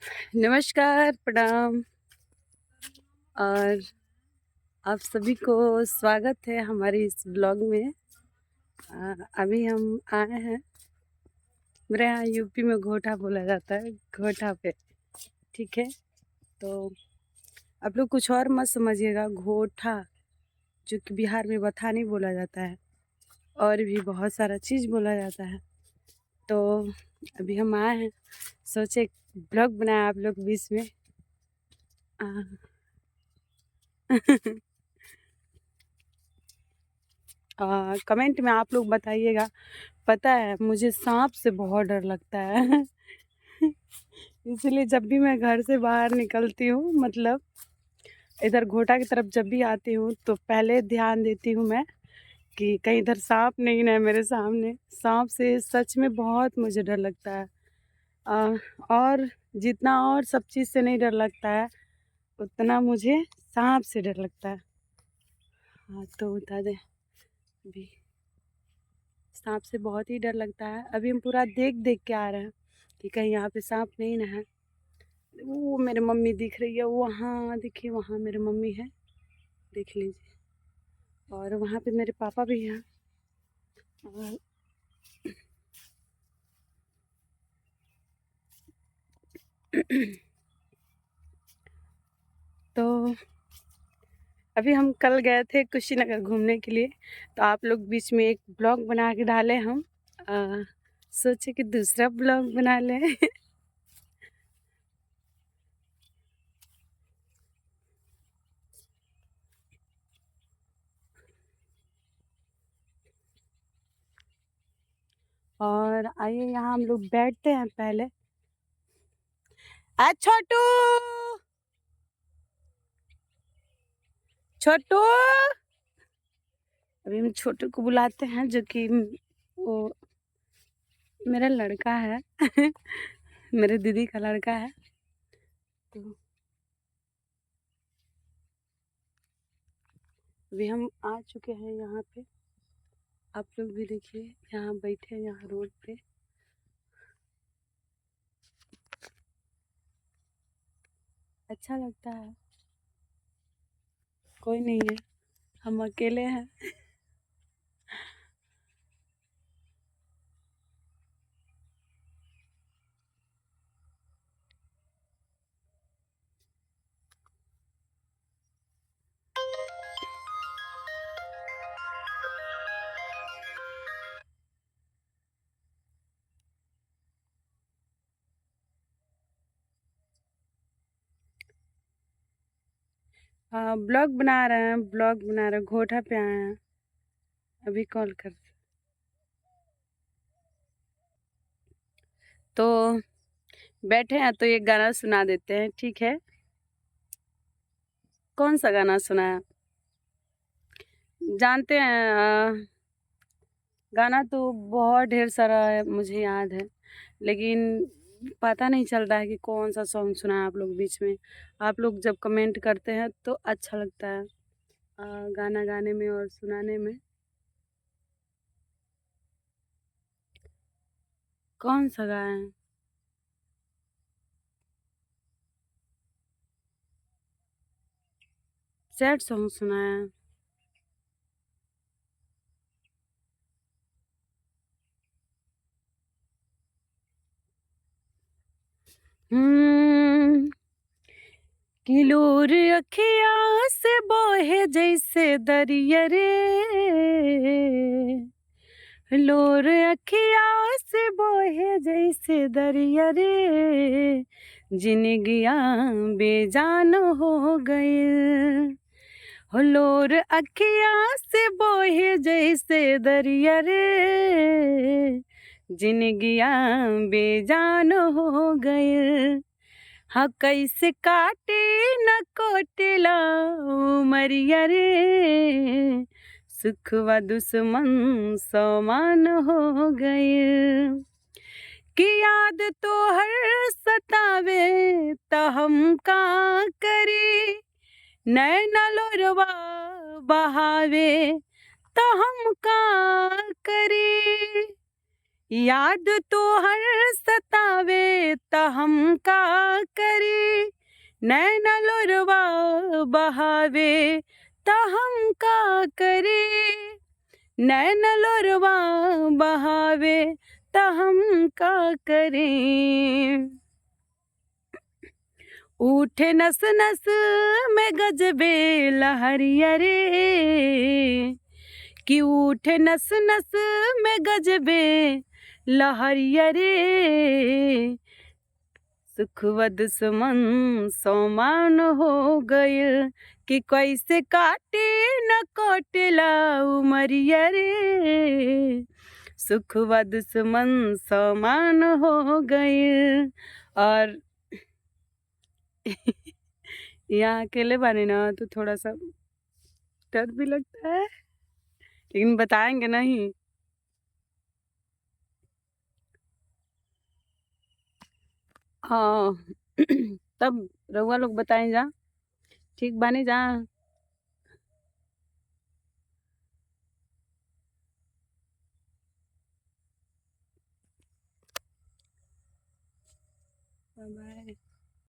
नमस्कार, प्रणाम और आप सभी को स्वागत है हमारी इस ब्लॉग में। अभी हम आए हैं, मेरे यहाँ यूपी में घोटा बोला जाता है, घोटा पे। ठीक है, तो आप लोग कुछ और मत समझिएगा। घोटा जो कि बिहार में बथानी बोला जाता है, और भी बहुत सारा चीज़ बोला जाता है। तो अभी हम आए हैं, सोचे ब्लॉग बनाए आप लोग बीच में। कमेंट में आप लोग बताइएगा। पता है मुझे सांप से बहुत डर लगता है। इसलिए जब भी मैं घर से बाहर निकलती हूँ, मतलब इधर घोटा की तरफ जब भी आती हूँ, तो पहले ध्यान देती हूँ मैं कि कहीं इधर सांप नहीं ना है मेरे सामने। सांप से सच में बहुत मुझे डर लगता है। अ, और जितना और सब चीज़ से नहीं डर लगता है, उतना मुझे सांप से डर लगता है। हाँ, तो बता दें, अभी सांप से बहुत ही डर लगता है। अभी हम पूरा देख देख के आ रहे हैं कि कहीं यहाँ पे सांप नहीं ना है। वो मेरे मम्मी दिख रही है, वहाँ देखिए, वहाँ मेरे मम्मी है, देख लीजिए। और वहाँ पे मेरे पापा भी हैं। और तो अभी हम कल गए थे कुशीनगर घूमने के लिए, तो आप लोग बीच में एक ब्लॉग बना के डाले हम। सोचे कि दूसरा ब्लॉग बना लें। और आइए, यहाँ हम लोग बैठते हैं पहले। छोटू, छोटू, अभी हम छोटू को बुलाते हैं, जो कि वो मेरा लड़का है। मेरे दीदी का लड़का है। तो अभी हम आ चुके हैं यहाँ पे। आप लोग भी देखिए, यहाँ बैठे हैं, यहाँ रोड पे। अच्छा लगता है, कोई नहीं है, हम अकेले हैं। हाँ, ब्लॉग बना रहे हैं, ब्लॉग बना रहे हैं, घोटा पे आए हैं। अभी कॉल कर, तो बैठे हैं, तो एक गाना सुना देते हैं, ठीक है? कौन सा गाना सुनाया? जानते हैं, गाना तो बहुत ढेर सारा है, मुझे याद है, लेकिन पता नहीं चल रहा है कि कौन सा सॉन्ग सुना है आप लोग बीच में। आप लोग जब कमेंट करते हैं तो अच्छा लगता है, गाना गाने में और सुनाने में। कौन सा गाए हैं? सैड सॉन्ग सुनाया है। हम्म, किलोर अखिया से बोहे जैसे दरिया रे, लोर अखिया से बोहे जैसे दरिया रे, जिनगिया बेजान हो गए। हो लोर अखिया से बोहे जैसे दरिया रे, जिनगिया बेजान हो गए। हाँ, कैसे काटे न कोटेला उमरिया रे, सुख व दुश्मन समान हो गए। कि याद तो हर सतावे त हम का करी, नैना लोरवा बहावे त हम का करी। याद तो हर सतावे त हम का करे, नैन लोरवा बहावे त हम का करे, नैन लोरवा बहावे त हम का करें। उठे नस नस में गजबे लहरिया रे, कि उठे नस नस में गजबे लहरिया रे, सुखवद सुमन सौमान हो गइल, कि कैसे काटे न कटेला उमरिया रे, सुखवद सुमन सौमान हो गइल। और यहाँ अकेले बने ना तो थोड़ा सा डर भी लगता है, लेकिन बताएंगे नहीं। हाँ तब रउआ लोग बताएं जा, ठीक बानी जा। बाय।